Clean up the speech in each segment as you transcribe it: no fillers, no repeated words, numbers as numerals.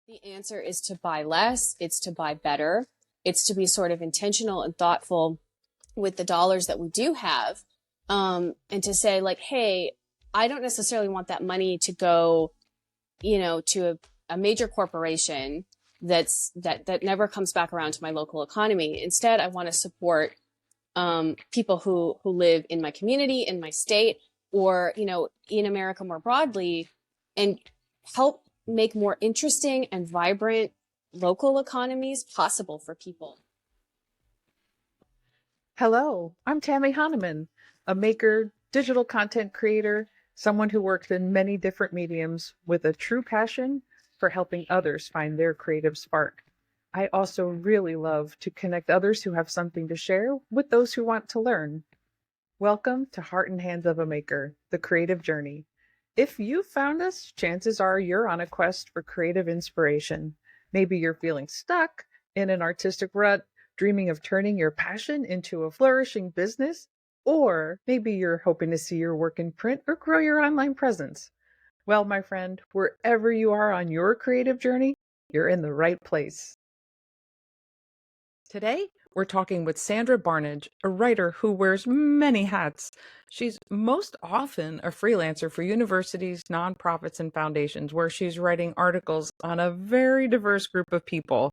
The answer is to buy less, it's to buy better, it's to be sort of intentional and thoughtful with the dollars that we do have, and to say like, hey, I don't necessarily want that money to go, to a major corporation that never comes back around to my local economy. Instead, I want to support people who live in my community, in my state, or in America more broadly, and help make more interesting and vibrant local economies possible for people. Hello, I'm Tammy Hahnemann, a maker, digital content creator, someone who works in many different mediums with a true passion for helping others find their creative spark. I also really love to connect others who have something to share with those who want to learn. Welcome to Heart and Hands of a Maker, the creative journey. If you found us, chances are you're on a quest for creative inspiration. Maybe you're feeling stuck in an artistic rut, dreaming of turning your passion into a flourishing business, or maybe you're hoping to see your work in print or grow your online presence. Well, my friend, wherever you are on your creative journey, you're in the right place. Today, we're talking with Sandra Barnidge, a writer who wears many hats. She's most often a freelancer for universities, nonprofits, and foundations, where she's writing articles on a very diverse group of people.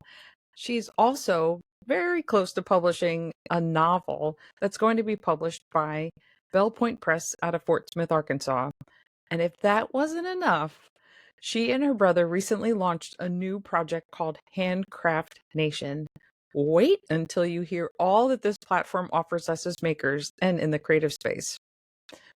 She's also very close to publishing a novel that's going to be published by Bell Point Press out of Fort Smith, Arkansas. And if that wasn't enough, she and her brother recently launched a new project called Handcraft Nation. Wait until you hear all that this platform offers us as makers and in the creative space.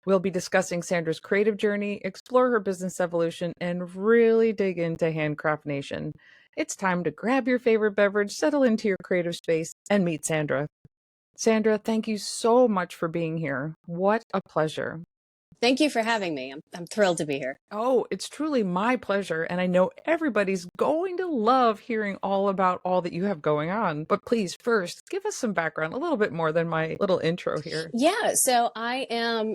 We'll be discussing Sandra's creative journey, explore her business evolution, and really dig into Handcraft Nation. It's time to grab your favorite beverage, settle into your creative space, and meet Sandra. Sandra, thank you so much for being here. What a pleasure. Thank you for having me. I'm thrilled to be here. Oh, it's truly my pleasure, and I know everybody's going to love hearing all about all that you have going on. But please, first, give us some background, a little bit more than my little intro here. Yeah, so I am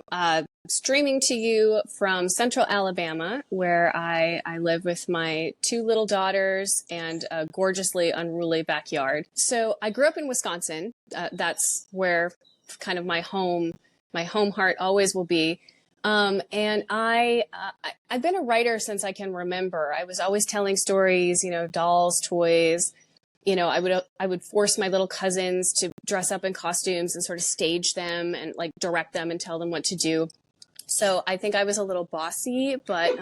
streaming to you from Central Alabama, where I live with my two little daughters and a gorgeously unruly backyard. So I grew up in Wisconsin. That's where kind of my home heart always will be. And I've been a writer since I can remember. I was always telling stories, dolls, toys. I would force my little cousins to dress up in costumes and sort of stage them and like direct them and tell them what to do. So I think I was a little bossy, but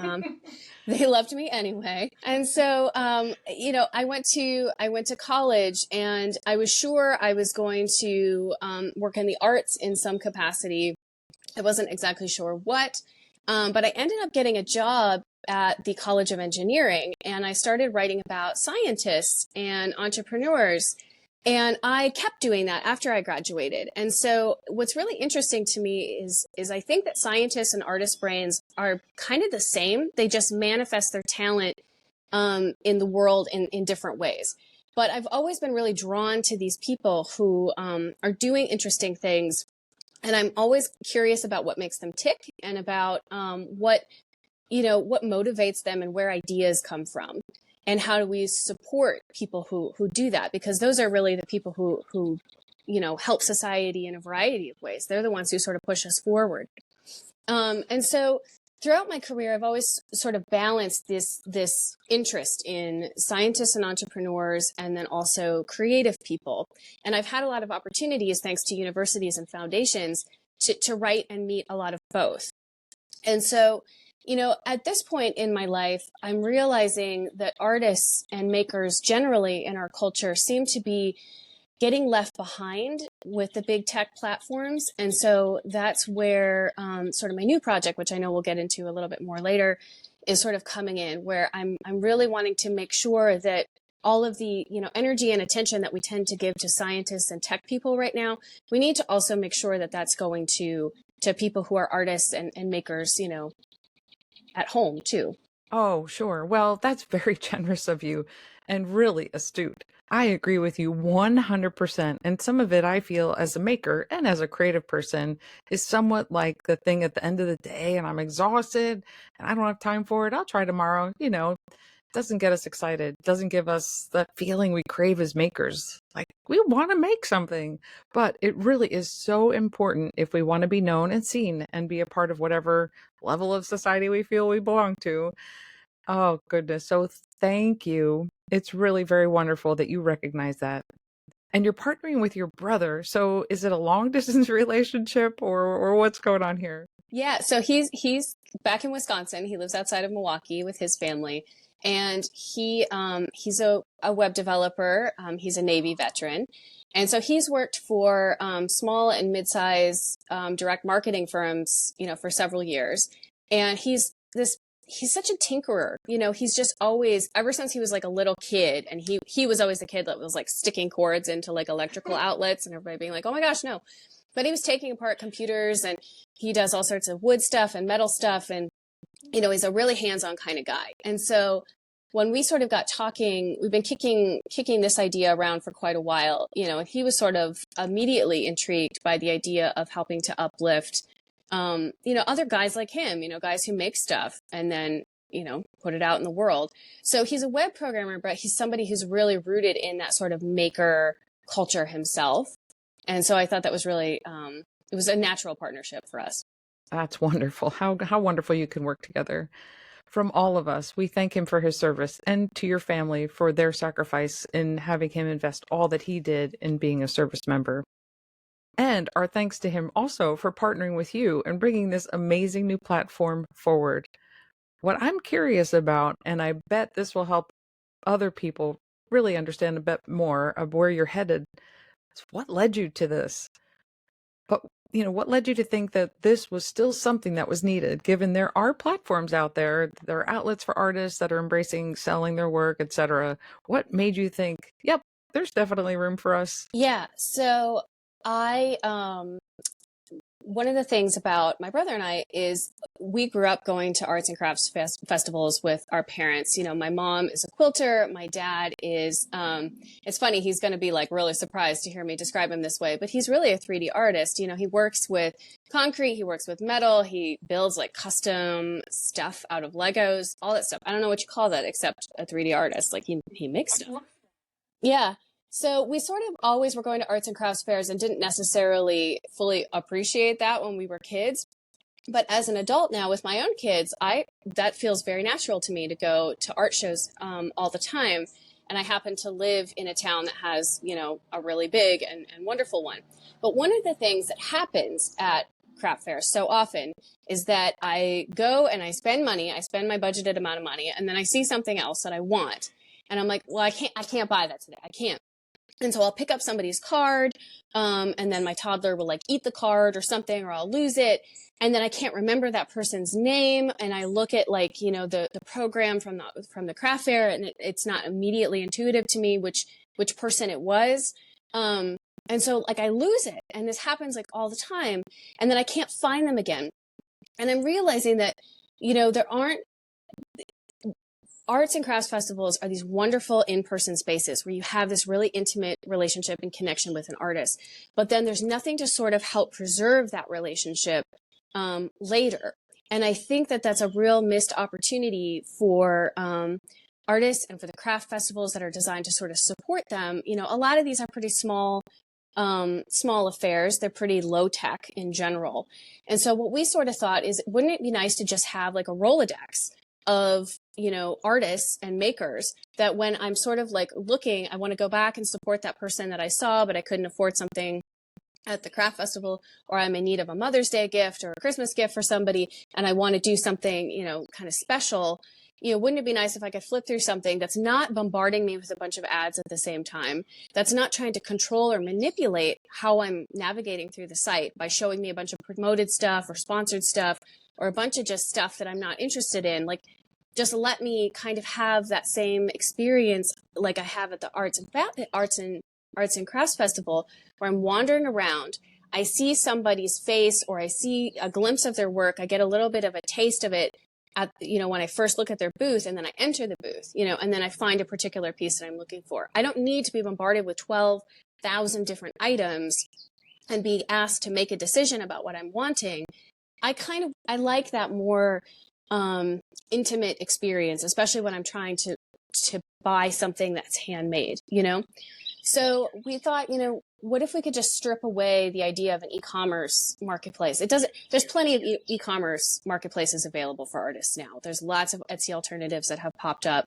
they loved me anyway. And so I went to college, and I was sure I was going to work in the arts in some capacity. I wasn't exactly sure what, but I ended up getting a job at the College of Engineering, and I started writing about scientists and entrepreneurs, and I kept doing that after I graduated. And so what's really interesting to me is I think that scientists and artist brains are kind of the same. They just manifest their talent in the world in different ways. But I've always been really drawn to these people who are doing interesting things. And I'm always curious about what makes them tick and about what motivates them and where ideas come from. And how do we support people who do that? Because those are really the people who help society in a variety of ways. They're the ones who sort of push us forward. And so throughout my career, I've always sort of balanced this interest in scientists and entrepreneurs, and then also creative people. And I've had a lot of opportunities, thanks to universities and foundations, to write and meet a lot of both. And so, at this point in my life, I'm realizing that artists and makers generally in our culture seem to be getting left behind with the big tech platforms. And so that's where sort of my new project, which I know we'll get into a little bit more later, is sort of coming in, where I'm really wanting to make sure that all of the energy and attention that we tend to give to scientists and tech people right now, we need to also make sure that that's going to people who are artists and makers, at home too. Oh, sure. Well, that's very generous of you and really astute. I agree with you 100%. And some of it I feel as a maker and as a creative person is somewhat like the thing at the end of the day, and I'm exhausted and I don't have time for it. I'll try tomorrow. doesn't get us excited, doesn't give us that feeling we crave as makers. Like we want to make something, but it really is so important if we want to be known and seen and be a part of whatever level of society we feel we belong to. Oh, goodness. So thank you. It's really very wonderful that you recognize that. And you're partnering with your brother. So is it a long distance relationship or what's going on here? Yeah, so he's back in Wisconsin. He lives outside of Milwaukee with his family, and he's a web developer. He's a Navy veteran, and so he's worked for small and mid-size direct marketing firms, for several years. And he's such a tinkerer. He's just always, ever since he was like a little kid, and he was always the kid that was like sticking cords into like electrical outlets, and everybody being like, "Oh my gosh, no." But he was taking apart computers, and he does all sorts of wood stuff and metal stuff. And, he's a really hands-on kind of guy. And so when we sort of got talking, we've been kicking this idea around for quite a while, and he was sort of immediately intrigued by the idea of helping to uplift, other guys like him, guys who make stuff and then, put it out in the world. So he's a web programmer, but he's somebody who's really rooted in that sort of maker culture himself. And so I thought that was really, it was a natural partnership for us. That's wonderful. How wonderful you can work together. From all of us, we thank him for his service and to your family for their sacrifice in having him invest all that he did in being a service member. And our thanks to him also for partnering with you and bringing this amazing new platform forward. What I'm curious about, and I bet this will help other people really understand a bit more of where you're headed, is what led you to this? But, what led you to think that this was still something that was needed, given there are platforms out there, there are outlets for artists that are embracing selling their work, etc. What made you think, yep, there's definitely room for us? Yeah. So I, one of the things about my brother and I is we grew up going to arts and crafts festivals with our parents. My mom is a quilter. My dad is, it's funny, he's going to be like really surprised to hear me describe him this way, but he's really a 3D artist. He works with concrete, he works with metal, he builds like custom stuff out of Legos, all that stuff. I don't know what you call that except a 3D artist. Like he makes stuff. Yeah. So we sort of always were going to arts and crafts fairs and didn't necessarily fully appreciate that when we were kids. But as an adult now with my own kids, that feels very natural to me to go to art shows all the time. And I happen to live in a town that has, a really big and wonderful one. But one of the things that happens at craft fairs so often is that I go and I spend money, I spend my budgeted amount of money, and then I see something else that I want. And I'm like, well, I can't buy that today. I can't. And so I'll pick up somebody's card, and then my toddler will like eat the card or something, or I'll lose it. And then I can't remember that person's name. And I look at like, the program from the craft fair, and it's not immediately intuitive to me which person it was. And so like I lose it. And this happens like all the time. And then I can't find them again. And I'm realizing that, there aren't, arts and crafts festivals are these wonderful in-person spaces where you have this really intimate relationship and connection with an artist. But then there's nothing to sort of help preserve that relationship later. And I think that that's a real missed opportunity for artists and for the craft festivals that are designed to sort of support them. A lot of these are pretty small affairs. They're pretty low tech in general. And so what we sort of thought is, wouldn't it be nice to just have like a Rolodex of, artists and makers that when I'm sort of like looking, I want to go back and support that person that I saw, but I couldn't afford something at the craft festival, or I'm in need of a Mother's Day gift or a Christmas gift for somebody, and I want to do something, kind of special. Wouldn't it be nice if I could flip through something that's not bombarding me with a bunch of ads at the same time, that's not trying to control or manipulate how I'm navigating through the site by showing me a bunch of promoted stuff or sponsored stuff or a bunch of just stuff that I'm not interested in. Like, just let me kind of have that same experience like I have at the Arts and Crafts Festival, where I'm wandering around. I see somebody's face, or I see a glimpse of their work. I get a little bit of a taste of it when I first look at their booth, and then I enter the booth, and then I find a particular piece that I'm looking for. I don't need to be bombarded with 12,000 different items and be asked to make a decision about what I'm wanting. I like that more intimate experience, especially when I'm trying to to buy something that's handmade, you know? So we thought, you know, what if we could just strip away the idea of an e-commerce marketplace? There's plenty of e-commerce marketplaces available for artists now. There's lots of Etsy alternatives that have popped up.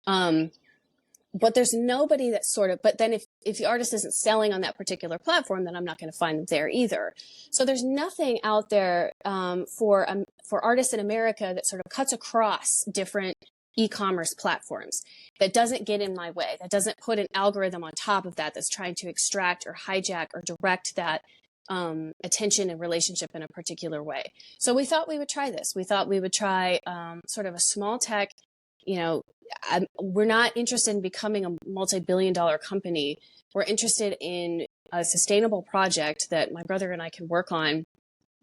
But there's nobody that's but then if the artist isn't selling on that particular platform, then I'm not going to find them there either. So there's nothing out there for artists in America that sort of cuts across different e-commerce platforms, that doesn't get in my way, that doesn't put an algorithm on top of that that's trying to extract or hijack or direct that attention and relationship in a particular way. So we thought we would try this. We thought we would try sort of a small tech, you know, we're not interested in becoming a multi-billion-dollar company. We're interested in a sustainable project that my brother and I can work on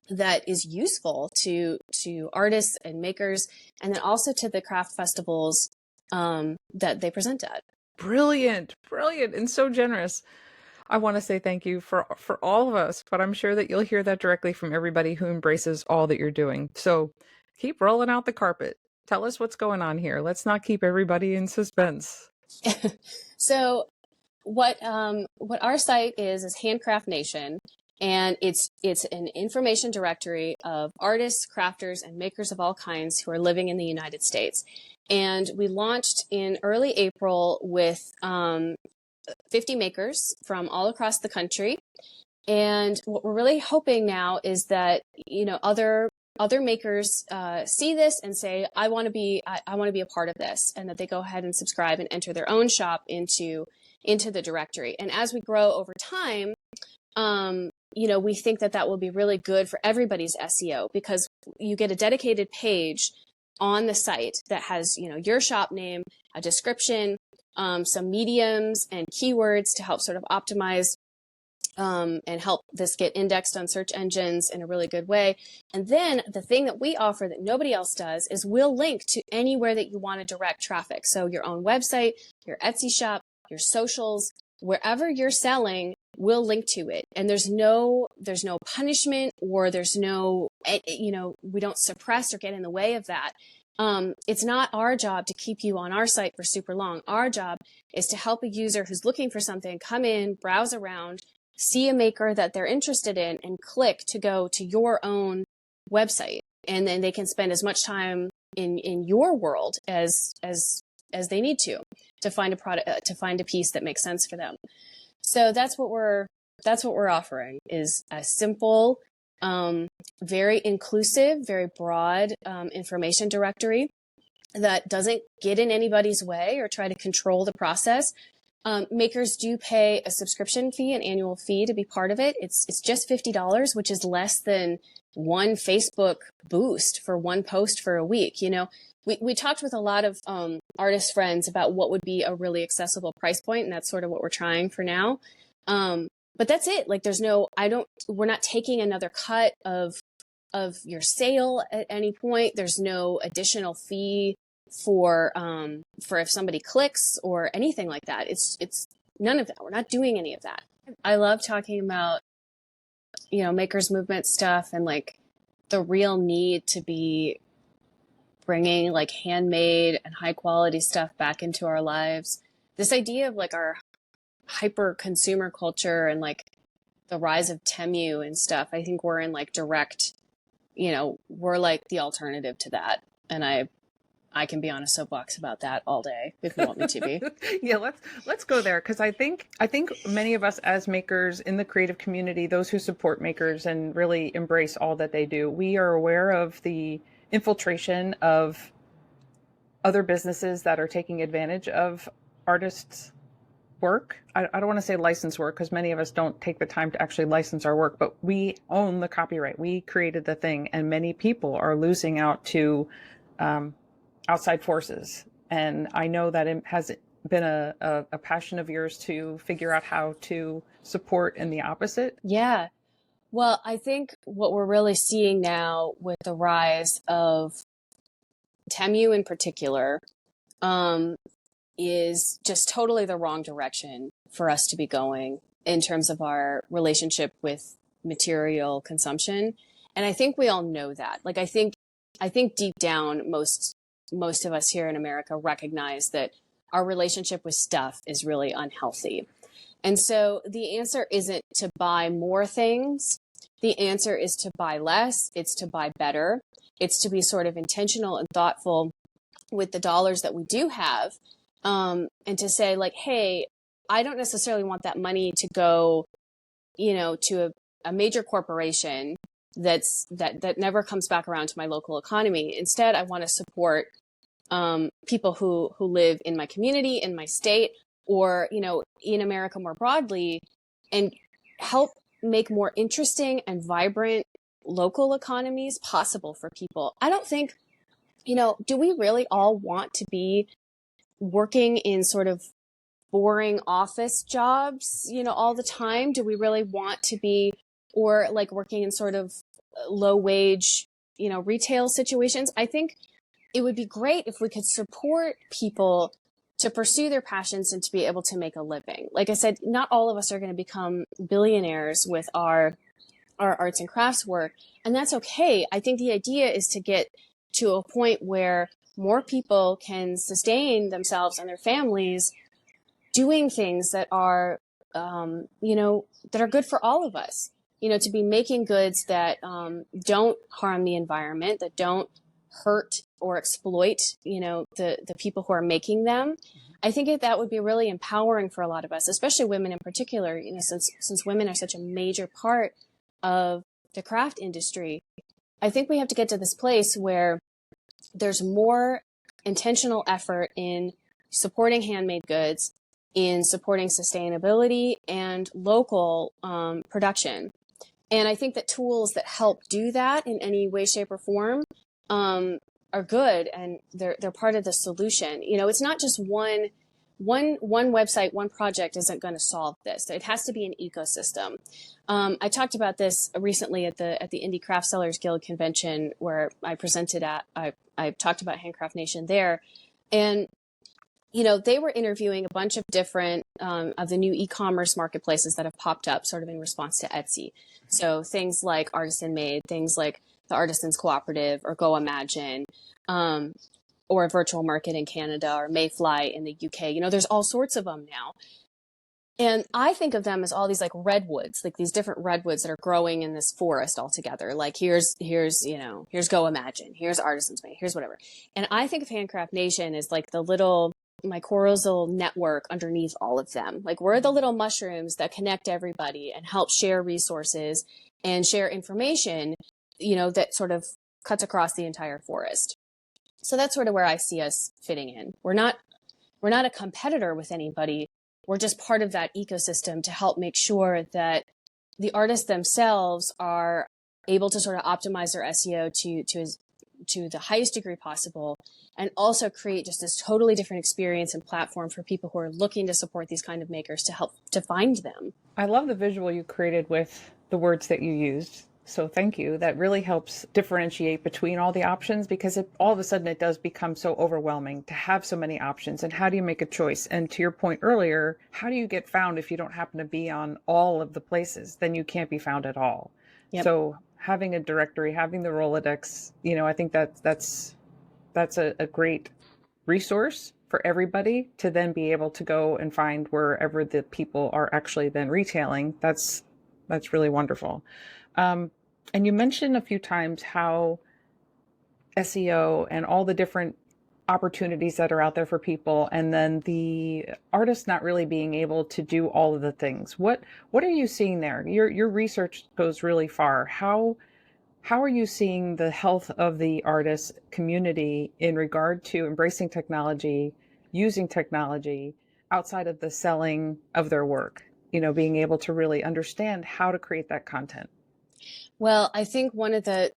that is useful to artists and makers, and then also to the craft festivals that they present at. Brilliant, and so generous. I want to say thank you for all of us, but I'm sure that you'll hear that directly from everybody who embraces all that you're doing. So keep rolling out the carpet. Tell us what's going on here. Let's not keep everybody in suspense. So what our site is Handcraft Nation, and it's an information directory of artists, crafters, and makers of all kinds who are living in the United States. And we launched in early April with 50 makers from all across the country. And what we're really hoping now is that, you know, other makers see this and say, I want to be a part of this, and that they go ahead and subscribe and enter their own shop into the directory. And as we grow over time, you know, we think that will be really good for everybody's SEO, because you get a dedicated page on the site that has, you know, your shop name, a description, some mediums and keywords to help sort of optimize and help this get indexed on search engines in a really good way. And then the thing that we offer that nobody else does is we'll link to anywhere that you want to direct traffic. So your own website, your Etsy shop, your socials, wherever you're selling, we'll link to it. And there's no punishment, or there's no, you know, we don't suppress or get in the way of that. It's not our job to keep you on our site for super long. Our job is to help a user who's looking for something come in, browse around, see a maker that they're interested in, and click to go to your own website. And then they can spend as much time in your world as they need to find a product, to find a piece that makes sense for them. So that's what we're offering, is a simple, very inclusive, very broad information directory that doesn't get in anybody's way or try to control the process. Makers do pay a subscription fee, an annual fee, to be part of it. It's just $50, which is less than one Facebook boost for one post for a week. You know, we talked with a lot of artist friends about what would be a really accessible price point, and that's sort of what we're trying for now. But that's it. Like, we're not taking another cut of your sale at any point. There's no additional fee for if somebody clicks or anything like that. It's none of that. We're not doing any of that. I love talking about, you know, makers movement stuff, and like the real need to be bringing like handmade and high quality stuff back into our lives. This idea of like our hyper consumer culture and like the rise of Temu and stuff, I think we're in like direct, you know, we're like the alternative to that. And I can be on a soapbox about that all day if you want me to be. Yeah, let's go there, because I think many of us as makers in the creative community, those who support makers and really embrace all that they do, we are aware of the infiltration of other businesses that are taking advantage of artists' work. I don't want to say license work, because many of us don't take the time to actually license our work, but we own the copyright. We created the thing, and many people are losing out to outside forces. And I know that it has been a passion of yours to figure out how to support in the opposite. Yeah. Well, I think what we're really seeing now with the rise of Temu in particular is just totally the wrong direction for us to be going in terms of our relationship with material consumption. And I think we all know that. Like, I think deep down, most of us here in America recognize that our relationship with stuff is really unhealthy. And so the answer isn't to buy more things. The answer is to buy less. It's to buy better. It's to be sort of intentional and thoughtful with the dollars that we do have. And to say like, hey, I don't necessarily want that money to go, to a major corporation that never comes back around to my local economy. Instead, I want to support people who live in my community, in my state, or, in America more broadly, and help make more interesting and vibrant local economies possible for people. I don't think, do we really all want to be working in sort of boring office jobs, all the time? Do we really want to be, or like working in sort of low wage, retail situations? I think it would be great if we could support people to pursue their passions and to be able to make a living. Like I said, not all of us are going to become billionaires with our arts and crafts work, and that's okay. I think the idea is to get to a point where more people can sustain themselves and their families doing things that are, that are good for all of us. To be making goods that don't harm the environment, that don't hurt or exploit, the people who are making them. I think that would be really empowering for a lot of us, especially women in particular, since women are such a major part of the craft industry. I think we have to get to this place where there's more intentional effort in supporting handmade goods, in supporting sustainability and local production. And I think that tools that help do that in any way, shape, or form are good, and they're part of the solution. It's not just one website, one project isn't going to solve this. It has to be an ecosystem. I talked about this recently at the Indie Craft Sellers Guild convention where I presented at. I talked about Handcraft Nation there, and they were interviewing a bunch of different of the new e-commerce marketplaces that have popped up sort of in response to Etsy. So things like Artisan Made, things like the Artisans Cooperative or Go Imagine, or Virtual Market in Canada, or Mayfly in the UK. There's all sorts of them now. And I think of them as all these like redwoods, like these different redwoods that are growing in this forest all together. Like here's Go Imagine, here's Artisans Made, here's whatever. And I think of Handcraft Nation as like the little mycorrhizal network underneath all of them. Like we're the little mushrooms that connect everybody and help share resources and share information, that sort of cuts across the entire forest. So that's sort of where I see us fitting in. We're not a competitor with anybody. We're just part of that ecosystem to help make sure that the artists themselves are able to sort of optimize their SEO to the highest degree possible, and also create just this totally different experience and platform for people who are looking to support these kind of makers to help to find them. I love the visual you created with the words that you used. So thank you. That really helps differentiate between all the options, because all of a sudden it does become so overwhelming to have so many options. And how do you make a choice? And to your point earlier, how do you get found if you don't happen to be on all of the places? Then you can't be found at all. Yep. So having a directory, having the Rolodex, I think that's a great resource for everybody to then be able to go and find wherever the people are actually then retailing. That's really wonderful. And you mentioned a few times how SEO and all the different opportunities that are out there for people, and then the artists not really being able to do all of the things. What are you seeing there? Your research goes really far. How are you seeing the health of the artist community in regard to embracing technology, using technology outside of the selling of their work, being able to really understand how to create that content? Well, I think one of the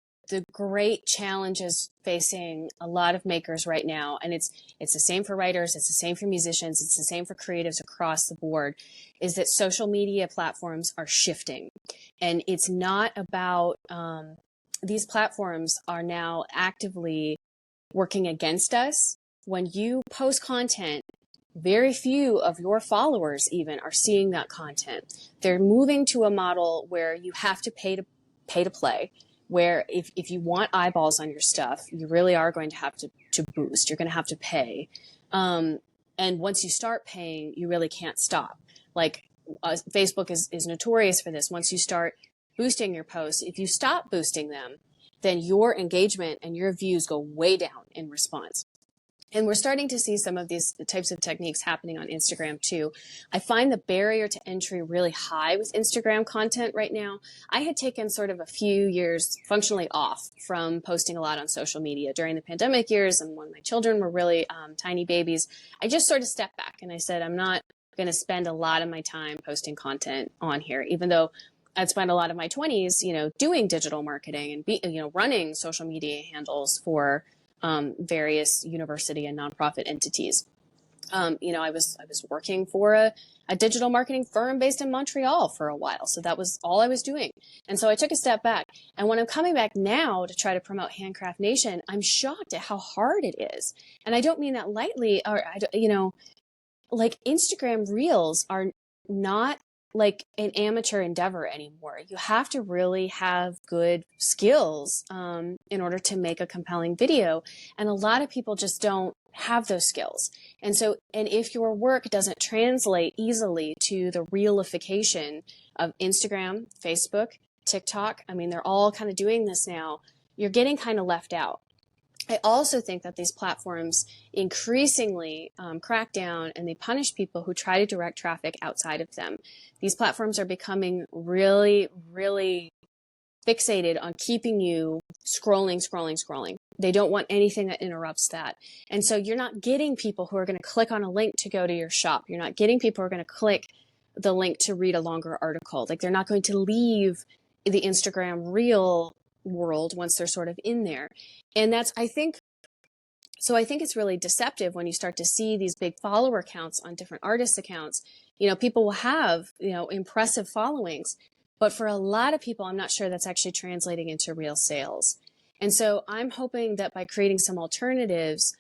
great challenges facing a lot of makers right now, and it's the same for writers, it's the same for musicians, it's the same for creatives across the board, is that social media platforms are shifting. And it's not about, these platforms are now actively working against us. When you post content, very few of your followers even are seeing that content. They're moving to a model where you have to pay to play, where if you want eyeballs on your stuff, you really are going to have to boost. You're going to have to pay. And And once you start paying, you really can't stop. Like Facebook is notorious for this. Once you start boosting your posts, if you stop boosting them, then your engagement and your views go way down in response. And we're starting to see some of these types of techniques happening on Instagram too. I find the barrier to entry really high with Instagram content right now. I had taken sort of a few years functionally off from posting a lot on social media during the pandemic years. And when my children were really tiny babies, I just sort of stepped back and I said, I'm not going to spend a lot of my time posting content on here, even though I'd spent a lot of my 20s, doing digital marketing and running social media handles for various university and nonprofit entities. I was working for a digital marketing firm based in Montreal for a while. So that was all I was doing. And so I took a step back. And when I'm coming back now to try to promote Handcraft Nation, I'm shocked at how hard it is. And I don't mean that lightly, or, like Instagram Reels are not like an amateur endeavor anymore. You have to really have good skills in order to make a compelling video. And a lot of people just don't have those skills. And if your work doesn't translate easily to the realification of Instagram, Facebook, TikTok, I mean, they're all kind of doing this now, you're getting kind of left out. I also think that these platforms increasingly crack down and they punish people who try to direct traffic outside of them. These platforms are becoming really, really fixated on keeping you scrolling. They don't want anything that interrupts that. And so you're not getting people who are going to click on a link to go to your shop. You're not getting people who are going to click the link to read a longer article. Like they're not going to leave the Instagram Reel world once they're sort of in there. And I think it's really deceptive when you start to see these big follower counts on different artists' accounts. People will have, impressive followings, but for a lot of people, I'm not sure that's actually translating into real sales. And so I'm hoping that by creating some alternatives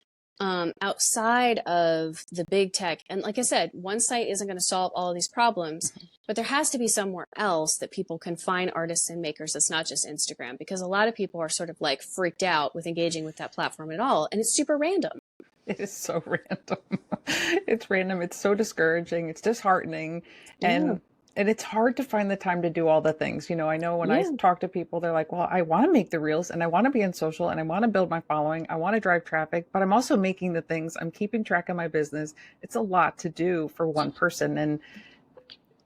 outside of the big tech, and like I said, one site isn't going to solve all of these problems, but there has to be somewhere else that people can find artists and makers that's not just Instagram, because a lot of people are sort of like freaked out with engaging with that platform at all. And it's super random. It is so random. It's random. It's so discouraging. It's disheartening. And it's hard to find the time to do all the things. I know when I talk to people, they're like, well, I want to make the reels and I want to be in social and I want to build my following. I want to drive traffic, but I'm also making the things. I'm keeping track of my business. It's a lot to do for one person. And,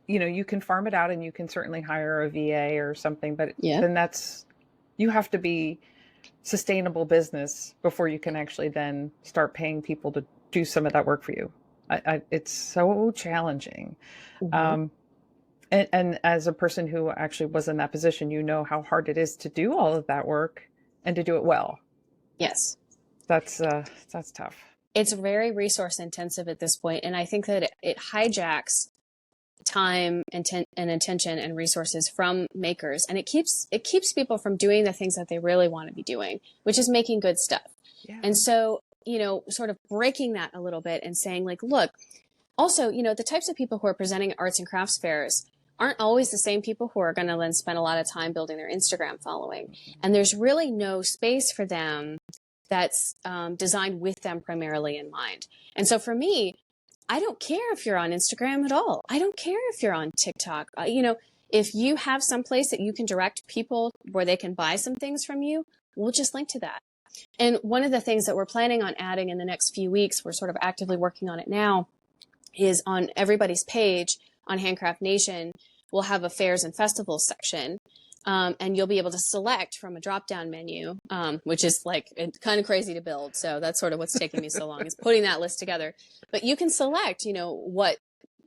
you can farm it out and you can certainly hire a VA or something, but then you have to be sustainable business before you can actually then start paying people to do some of that work for you. It's so challenging. Mm-hmm. And as a person who actually was in that position, how hard it is to do all of that work and to do it well. Yes. That's tough. It's very resource intensive at this point. And I think that it hijacks time and attention and resources from makers. And it keeps people from doing the things that they really want to be doing, which is making good stuff. Yeah. And so, sort of breaking that a little bit and saying like, look, also, the types of people who are presenting at arts and crafts fairs aren't always the same people who are going to then spend a lot of time building their Instagram following. And there's really no space for them that's designed with them primarily in mind. And so for me, I don't care if you're on Instagram at all. I don't care if you're on TikTok. If you have some place that you can direct people where they can buy some things from you, we'll just link to that. And one of the things that we're planning on adding in the next few weeks, we're sort of actively working on it now, is on everybody's page on Handcraft Nation, we'll have a fairs and festivals section. And you'll be able to select from a drop-down menu, which is like kind of crazy to build. So that's sort of what's taking me so long, is putting that list together. But you can select, what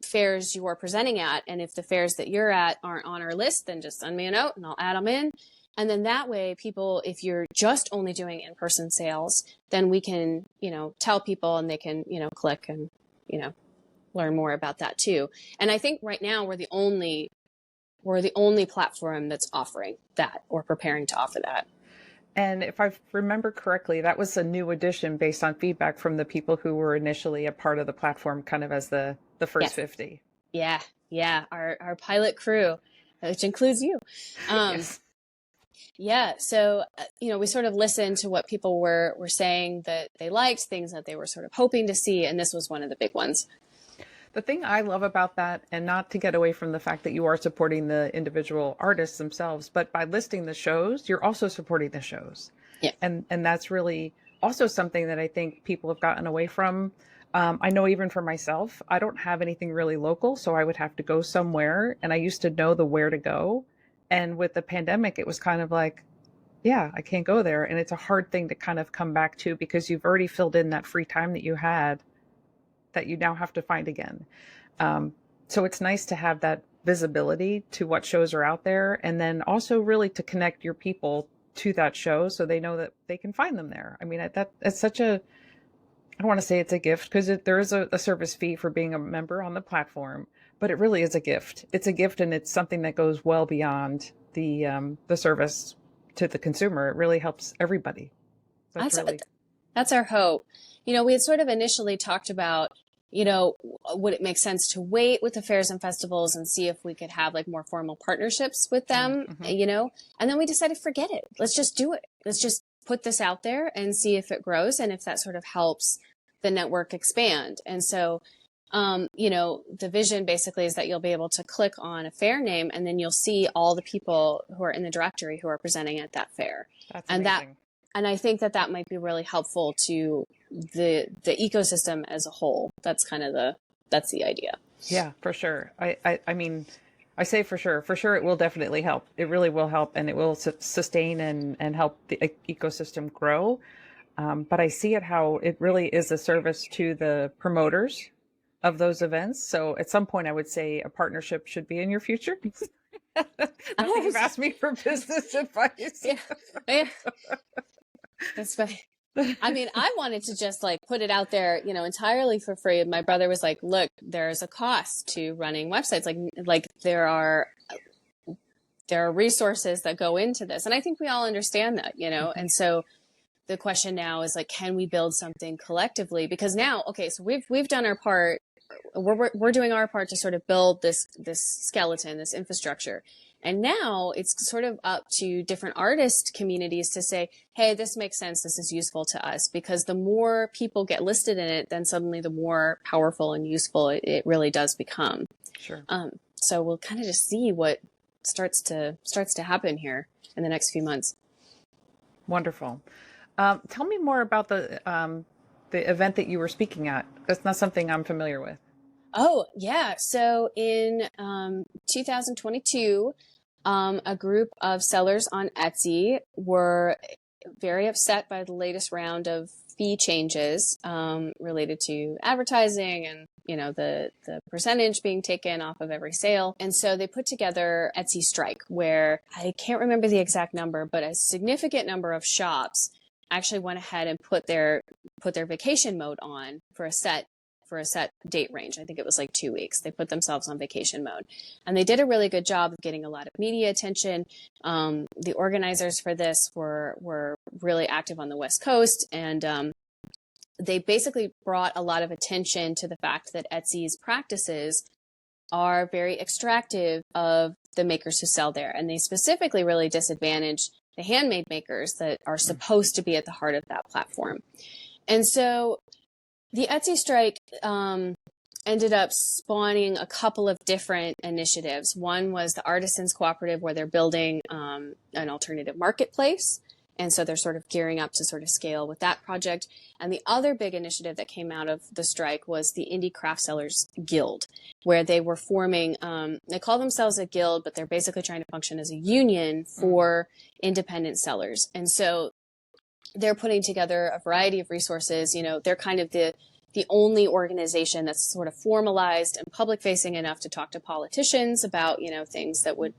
fairs you are presenting at. And if the fairs that you're at aren't on our list, then just send me a note and I'll add them in. And then that way people, if you're just only doing in-person sales, then we can, tell people and they can, click and, learn more about that too. And I think right now we're the only platform that's offering that or preparing to offer that. And if I remember correctly, that was a new addition based on feedback from the people who were initially a part of the platform, kind of as the first 50. Yeah. Our pilot crew, which includes you. Yes. Yeah. So, we sort of listened to what people were saying that they liked, things that they were sort of hoping to see. And this was one of the big ones. The thing I love about that, and not to get away from the fact that you are supporting the individual artists themselves, but by listing the shows, you're also supporting the shows. Yeah. And that's really also something that I think people have gotten away from. I know even for myself, I don't have anything really local, so I would have to go somewhere, and I used to know the where to go. And with the pandemic, it was kind of like, yeah, I can't go there. And it's a hard thing to kind of come back to because you've already filled in that free time that you had that you now have to find again. So it's nice to have that visibility to what shows are out there, and then also really to connect your people to that show so they know that they can find them there. I mean, it's such a, I don't want to say it's a gift because there is a service fee for being a member on the platform, but it really is a gift. It's a gift, and it's something that goes well beyond the service to the consumer. It really helps everybody. That's our hope. We had sort of initially talked about, would it make sense to wait with the fairs and festivals and see if we could have like more formal partnerships with them, and then we decided, forget it. Let's just do it. Let's just put this out there and see if it grows and if that sort of helps the network expand. And so, the vision basically is that you'll be able to click on a fair name and then you'll see all the people who are in the directory who are presenting at that fair. That's amazing. And I think that might be really helpful to the ecosystem as a whole. That's that's the idea. Yeah, for sure. I mean, I say for sure it will definitely help. It really will help, and it will sustain and help the ecosystem grow. But I see it how it really is a service to the promoters of those events. So at some point I would say a partnership should be in your future. You've asked me for business advice. Yeah. That's funny. I mean, I wanted to just like put it out there, entirely for free. And my brother was like, look, there's a cost to running websites. Like there are resources that go into this. And I think we all understand that, and so the question now is like, can we build something collectively? Because now, okay, so we've done our part. We're doing our part to sort of build this skeleton, this infrastructure. And now it's sort of up to different artist communities to say, hey, this makes sense. This is useful to us, because the more people get listed in it, then suddenly the more powerful and useful it really does become. Sure. So we'll kind of just see what starts to happen here in the next few months. Wonderful. Tell me more about the event that you were speaking at. That's not something I'm familiar with. Oh, yeah. So in 2022, a group of sellers on Etsy were very upset by the latest round of fee changes related to advertising and, the percentage being taken off of every sale. And so they put together Etsy Strike, where I can't remember the exact number, but a significant number of shops actually went ahead and put their vacation mode on for a set date range. I think it was like 2 weeks. They put themselves on vacation mode, and they did a really good job of getting a lot of media attention. The organizers for this were really active on the West Coast, and they basically brought a lot of attention to the fact that Etsy's practices are very extractive of the makers who sell there, and they specifically really disadvantage the handmade makers that are supposed to be at the heart of that platform. And so the Etsy strike ended up spawning a couple of different initiatives. One was the Artisans Cooperative, where they're building an alternative marketplace. And so they're sort of gearing up to sort of scale with that project. And the other big initiative that came out of the strike was the Indie Craft Sellers Guild, where they were forming, they call themselves a guild, but they're basically trying to function as a union for independent sellers. And so they're putting together a variety of resources. They're kind of the only organization that's sort of formalized and public facing enough to talk to politicians about, things that would,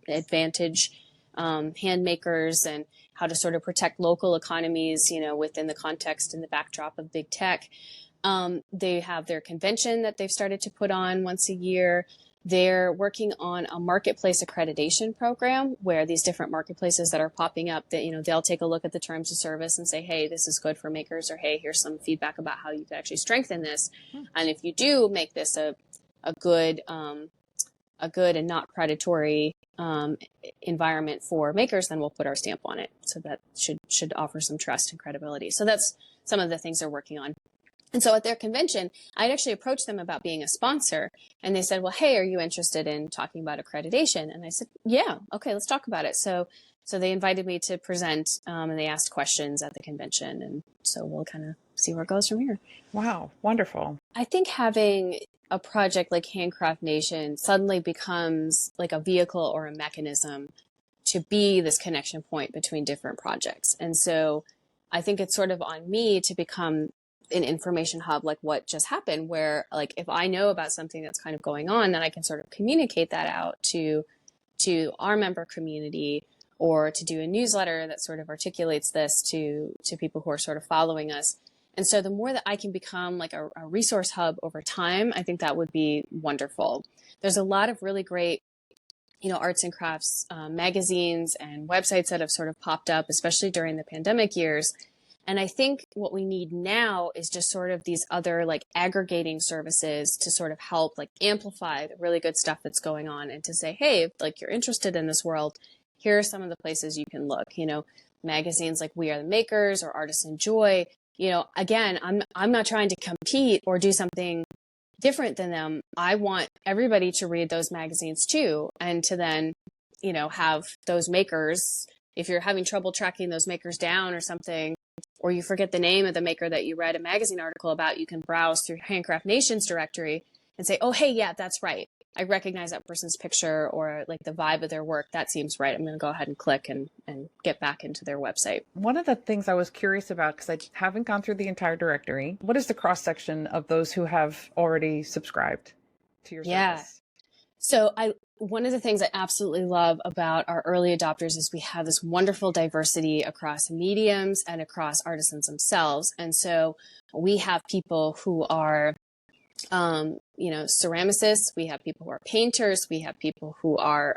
advantage hand makers and how to sort of protect local economies, within the context and the backdrop of big tech. They have their convention that they've started to put on once a year. They're working on a marketplace accreditation program where these different marketplaces that are popping up, that, they'll take a look at the terms of service and say, hey, this is good for makers, or hey, here's some feedback about how you could actually strengthen this. And if you do make this a good a good and not predatory environment for makers, then we'll put our stamp on it. So that should offer some trust and credibility. So that's some of the things they're working on. And so at their convention, I'd actually approached them about being a sponsor, and they said, well, hey, are you interested in talking about accreditation? And I said, yeah, okay, let's talk about it. So they invited me to present, and they asked questions at the convention. And so we'll kind of see where it goes from here. Wow, wonderful. I think having a project like Handcraft Nation suddenly becomes like a vehicle or a mechanism to be this connection point between different projects. And so I think it's sort of on me to become an information hub, like what just happened, where like if I know about something that's kind of going on, then I can sort of communicate that out to our member community, or to do a newsletter that sort of articulates this to people who are sort of following us. And so the more that I can become like a resource hub over time, I think that would be wonderful. There's a lot of really great, arts and crafts magazines and websites that have sort of popped up, especially during the pandemic years. And I think what we need now is just sort of these other like aggregating services to sort of help like amplify the really good stuff that's going on, and to say, hey, if like you're interested in this world, here are some of the places you can look. Magazines like We Are the Makers or Artisan Joy. Again, I'm not trying to compete or do something different than them. I want everybody to read those magazines too, and to then, have those makers, if you're having trouble tracking those makers down or something, or you forget the name of the maker that you read a magazine article about, you can browse through Handcraft Nation's directory and say, oh, hey, yeah, that's right. I recognize that person's picture or like the vibe of their work. That seems right. I'm going to go ahead and click and get back into their website. One of the things I was curious about, because I haven't gone through the entire directory, what is the cross section of those who have already subscribed to your service? So one of the things I absolutely love about our early adopters is we have this wonderful diversity across mediums and across artisans themselves. And so we have people who are, ceramicists. We have people who are painters. We have people who are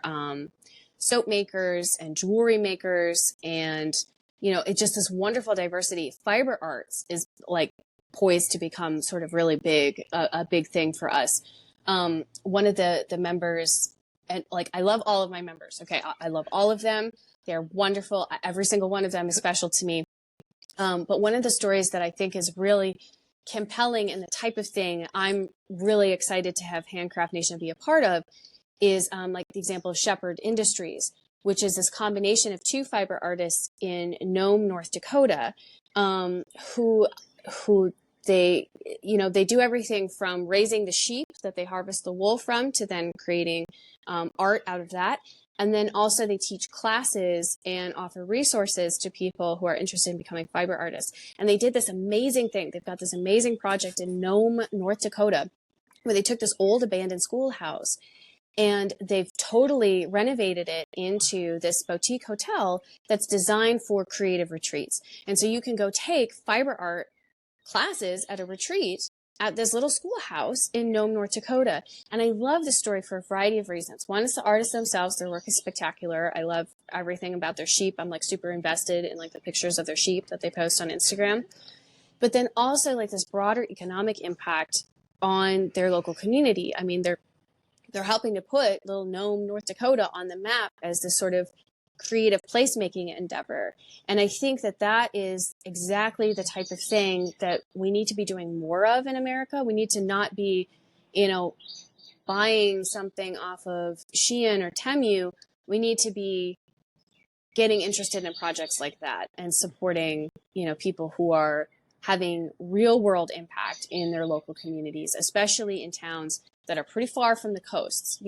soap makers and jewelry makers. And, it's just this wonderful diversity. Fiber arts is like poised to become sort of really big, a big thing for us. One of the members, and like, I love all of my members. Okay. I love all of them. They're wonderful. Every single one of them is special to me. But one of the stories that I think is really compelling and the type of thing I'm really excited to have Handcraft Nation be a part of is, like the example of Shepherd Industries, which is this combination of two fiber artists in Nome, North Dakota, who they do everything from raising the sheep that they harvest the wool from to then creating art out of that. And then also they teach classes and offer resources to people who are interested in becoming fiber artists. And they did this amazing thing. They've got this amazing project in Nome, North Dakota, where they took this old abandoned schoolhouse and they've totally renovated it into this boutique hotel that's designed for creative retreats. And so you can go take fiber art classes at a retreat at this little schoolhouse in Nome, North Dakota. And I love this story for a variety of reasons. One is the artists themselves. Their work is spectacular. I love everything about their sheep. I'm like super invested in like the pictures of their sheep that they post on Instagram. But then also like this broader economic impact on their local community. I mean, they're helping to put little Nome, North Dakota on the map as this sort of creative placemaking endeavor. And I think that is exactly the type of thing that we need to be doing more of in America. We need to not be, buying something off of Shein or Temu. We need to be getting interested in projects like that and supporting, people who are having real world impact in their local communities, especially in towns that are pretty far from the coasts.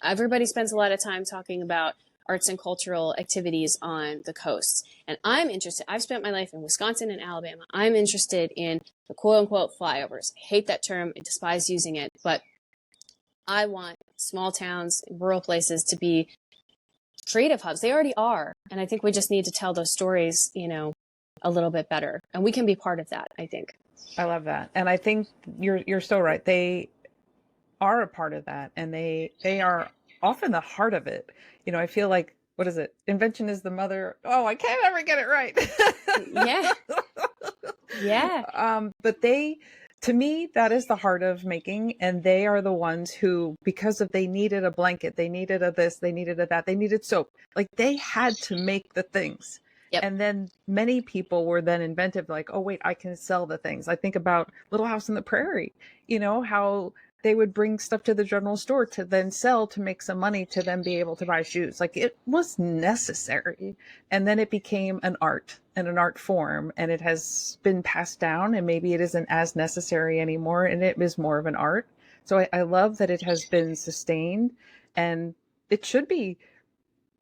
Everybody spends a lot of time talking about arts and cultural activities on the coasts. And I'm interested, I've spent my life in Wisconsin and Alabama. I'm interested in the quote unquote flyovers. I hate that term. I despise using it, but I want small towns, rural places to be creative hubs. They already are. And I think we just need to tell those stories, a little bit better. And we can be part of that, I think. I love that. And I think you're so right. They are a part of that, and they are often the heart of it. I feel like, what is it? Invention is the mother. Oh, I can't ever get it right. Yeah. Yeah. But they To me, that is the heart of making. And they are the ones who, because of they needed a blanket, they needed a this, they needed a that, they needed soap. Like they had to make the things. Yep. And then many people were then inventive, like, oh, wait, I can sell the things. I think about Little House on the Prairie, how they would bring stuff to the general store to then sell to make some money to then be able to buy shoes. Like it was necessary. And then it became an art and an art form, and it has been passed down, and maybe it isn't as necessary anymore, and it is more of an art. So I love that it has been sustained, and it should be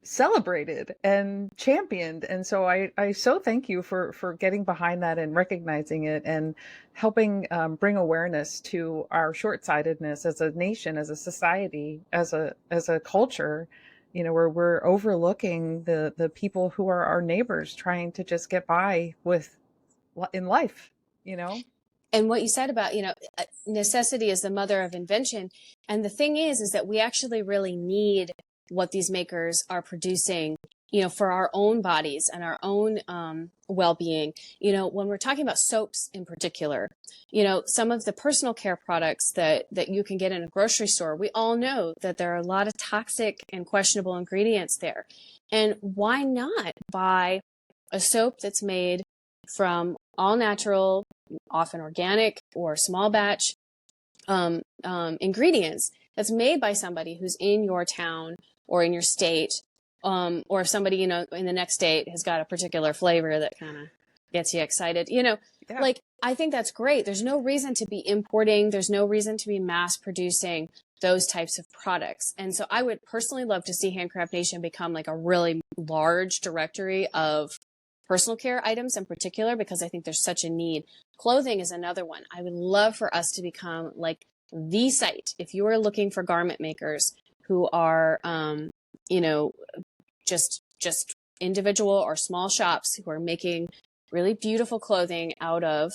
celebrated and championed. And so I so thank you for getting behind that and recognizing it and helping bring awareness to our short-sightedness as a nation, as a society, as a culture, where we're overlooking the people who are our neighbors trying to just get by with in life, And what you said about, necessity is the mother of invention. And the thing is that we actually really need what these makers are producing, for our own bodies and our own well-being. When we're talking about soaps in particular, some of the personal care products that you can get in a grocery store, we all know that there are a lot of toxic and questionable ingredients there. And why not buy a soap that's made from all natural, often organic or small batch ingredients, that's made by somebody who's in your town or in your state, or if somebody, in the next state has got a particular flavor that kind of gets you excited, Yeah. Like, I think that's great. There's no reason to be importing. There's no reason to be mass producing those types of products. And so I would personally love to see Handcraft Nation become like a really large directory of personal care items in particular, because I think there's such a need. Clothing is another one. I would love for us to become like the site. If you are looking for garment makers who are, just individual or small shops who are making really beautiful clothing out of,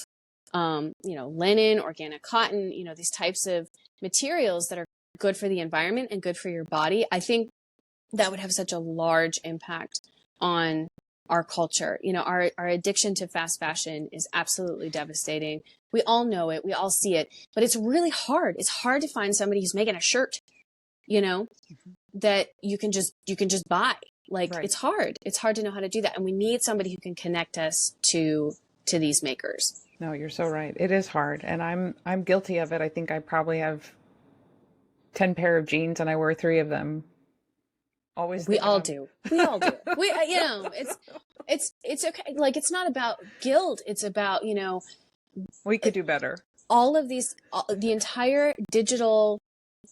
linen, organic cotton, these types of materials that are good for the environment and good for your body. I think that would have such a large impact on our culture. Our addiction to fast fashion is absolutely devastating. We all know it. We all see it, but it's really hard. It's hard to find somebody who's making a shirt, that you can just buy. Like, right. It's hard. It's hard to know how to do that. And we need somebody who can connect us to these makers. No, you're so right. It is hard. And I'm guilty of it. I think I probably have 10 pair of jeans and I wear 3 of them. Always. We all do. We all do. It's okay. Like, it's not about guilt. It's about, we could do better. All of these, the entire digital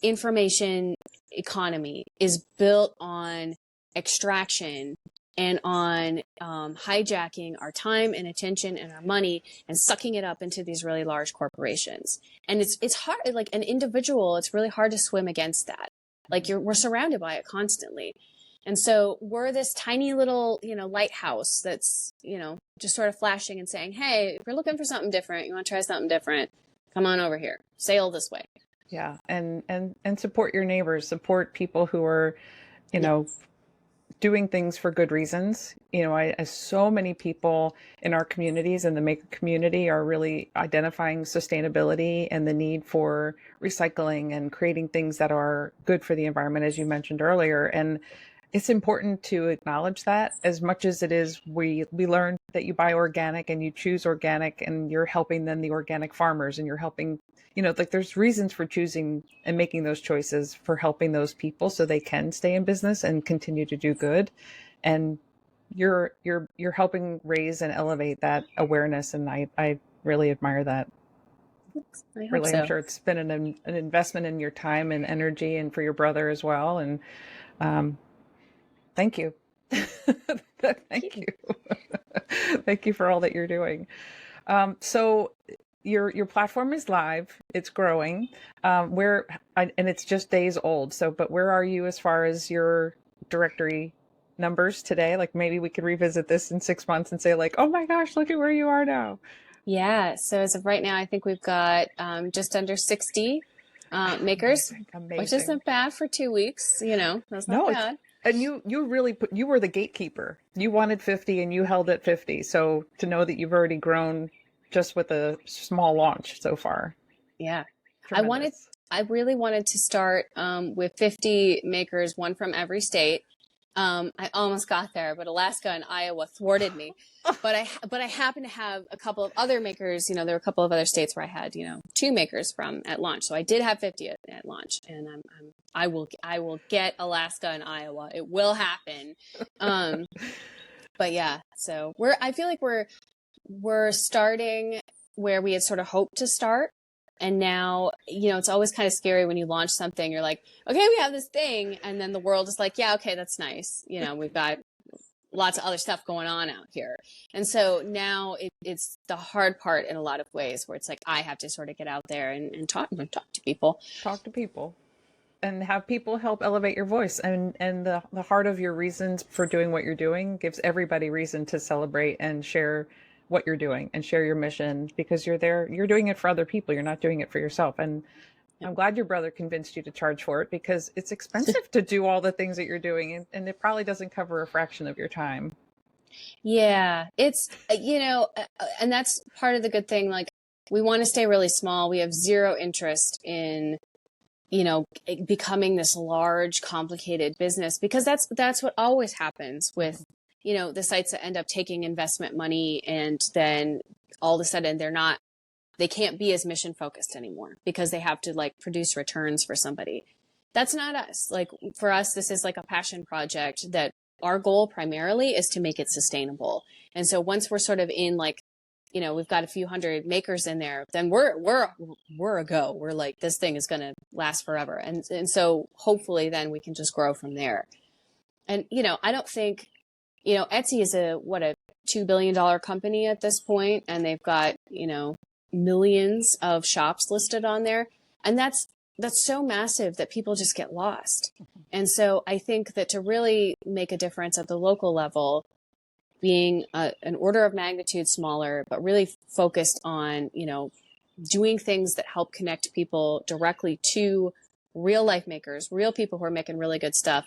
information economy is built on extraction and on hijacking our time and attention and our money and sucking it up into these really large corporations. And it's hard, like an individual, it's really hard to swim against that. Like we're surrounded by it constantly. And so we're this tiny little, lighthouse that's, just sort of flashing and saying, hey, if you're looking for something different, you want to try something different, come on over here, sail this way. Yeah. And support your neighbors, support people who are, doing things for good reasons. So many people in our communities and the maker community are really identifying sustainability and the need for recycling and creating things that are good for the environment, as you mentioned earlier. And it's important to acknowledge that as much as it is, we learn that you buy organic and you choose organic and you're helping then the organic farmers and you're helping, there's reasons for choosing and making those choices for helping those people so they can stay in business and continue to do good. And you're helping raise and elevate that awareness. And I really admire that. Really, so. I'm sure it's been an investment in your time and energy and for your brother as well. And, thank you. Thank you. Thank you for all that you're doing. So your platform is live. It's growing. And it's just days old. But where are you as far as your directory numbers today? Like maybe we could revisit this in 6 months and say like, oh my gosh, look at where you are now. Yeah. So as of right now, I think we've got just under 60 makers, Amazing. Which isn't bad for 2 weeks. That's not bad. And you really you were the gatekeeper. You wanted 50 and you held at 50. So to know that you've already grown just with a small launch so far. Yeah. Tremendous. I really wanted to start with 50 makers, one from every state. I almost got there, but Alaska and Iowa thwarted me. But I happen to have a couple of other makers. There were a couple of other states where I had, two makers from at launch. So I did have 50 at launch, and I will get Alaska and Iowa. It will happen. But yeah, so I feel like we're starting where we had sort of hoped to start. And now, it's always kind of scary when you launch something. You're like, okay, we have this thing. And then the world is like, yeah, okay, that's nice. We've got lots of other stuff going on out here. And so now it's the hard part in a lot of ways, where it's like, I have to sort of get out there and talk to people. Talk to people. And have people help elevate your voice. And the heart of your reasons for doing what you're doing gives everybody reason to celebrate and share what you're doing and share your mission, because you're doing it for other people. You're not doing it for yourself. And I'm glad your brother convinced you to charge for it, because it's expensive to do all the things that you're doing, and it probably doesn't cover a fraction of your time. Yeah, it's, and that's part of the good thing. Like, we want to stay really small. We have zero interest in, becoming this large, complicated business, because that's what always happens with, the sites that end up taking investment money, and then all of a sudden they can't be as mission focused anymore because they have to like produce returns for somebody. That's not us. Like, for us, this is like a passion project that our goal primarily is to make it sustainable. And so once we're sort of in, like, we've got a few hundred makers in there, then we're a go. We're like, this thing is going to last forever. And so hopefully then we can just grow from there. And, I don't think, Etsy is a $2 billion company at this point, and they've got, millions of shops listed on there. And that's so massive that people just get lost. And so I think that to really make a difference at the local level, being an order of magnitude smaller, but really focused on, doing things that help connect people directly to real life makers, real people who are making really good stuff.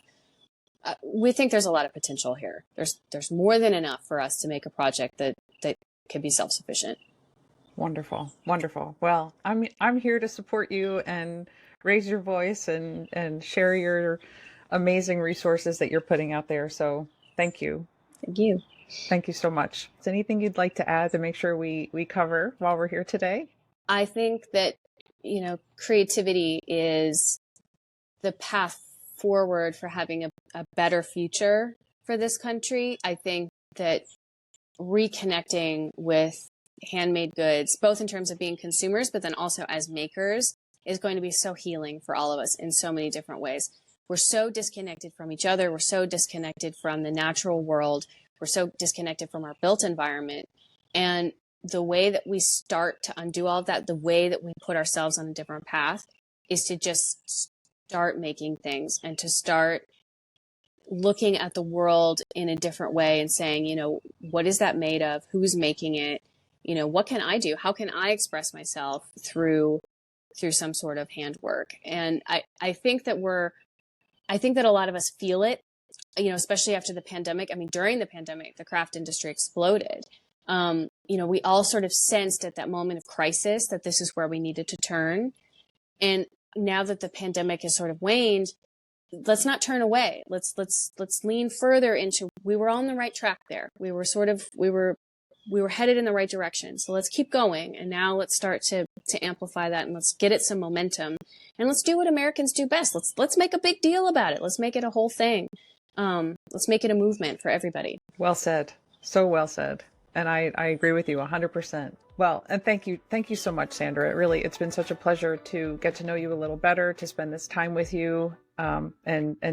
We think there's a lot of potential here. There's more than enough for us to make a project that can be self-sufficient. Wonderful. Wonderful. Well, I'm here to support you and raise your voice and share your amazing resources that you're putting out there. So thank you. Thank you. Thank you so much. Is there anything you'd like to add to make sure we cover while we're here today? I think that, creativity is the path forward for having a better future for this country. I think that reconnecting with handmade goods, both in terms of being consumers, but then also as makers, is going to be so healing for all of us in so many different ways. We're so disconnected from each other. We're so disconnected from the natural world. We're so disconnected from our built environment. And the way that we start to undo all of that, the way that we put ourselves on a different path, is to just start making things and to start looking at the world in a different way and saying, what is that made of? Who's making it? What can I do? How can I express myself through some sort of handwork? And I think that a lot of us feel it, especially after the pandemic. I mean, during the pandemic, the craft industry exploded. We all sort of sensed at that moment of crisis that this is where we needed to turn. And now that the pandemic has sort of waned, let's not turn away. Let's lean further into, we were on the right track there. We were headed in the right direction. So let's keep going. And now let's start to amplify that, and let's get it some momentum, and let's do what Americans do best. Let's make a big deal about it. Let's make it a whole thing. Let's make it a movement for everybody. Well said. So well said. And I agree with you 100%. Well, and thank you so much, Sandra. It's been such a pleasure to get to know you a little better, to spend this time with you, and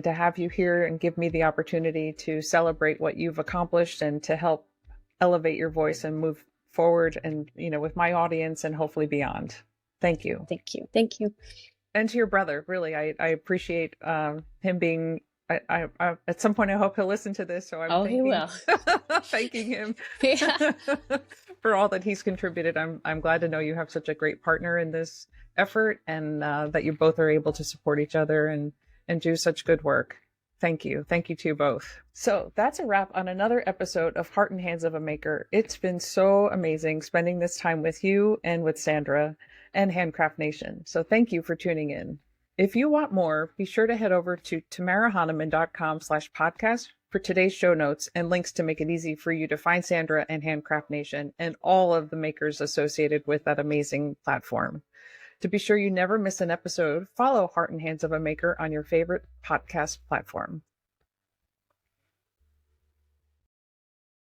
to have you here and give me the opportunity to celebrate what you've accomplished and to help elevate your voice and move forward and, with my audience and hopefully beyond. Thank you. Thank you. Thank you. And to your brother, really, I appreciate him being, I at some point, I hope he'll listen to this. So he will. Thanking him Yeah. for all that he's contributed. I'm glad to know you have such a great partner in this effort, and that you both are able to support each other and do such good work. Thank you. Thank you to you both. So that's a wrap on another episode of Heart and Hands of a Maker. It's been so amazing spending this time with you and with Sandra and Handcraft Nation. So thank you for tuning in. If you want more, be sure to head over to tamarahaneman.com/podcast for today's show notes and links to make it easy for you to find Sandra and Handcraft Nation and all of the makers associated with that amazing platform. To be sure you never miss an episode, follow Heart and Hands of a Maker on your favorite podcast platform.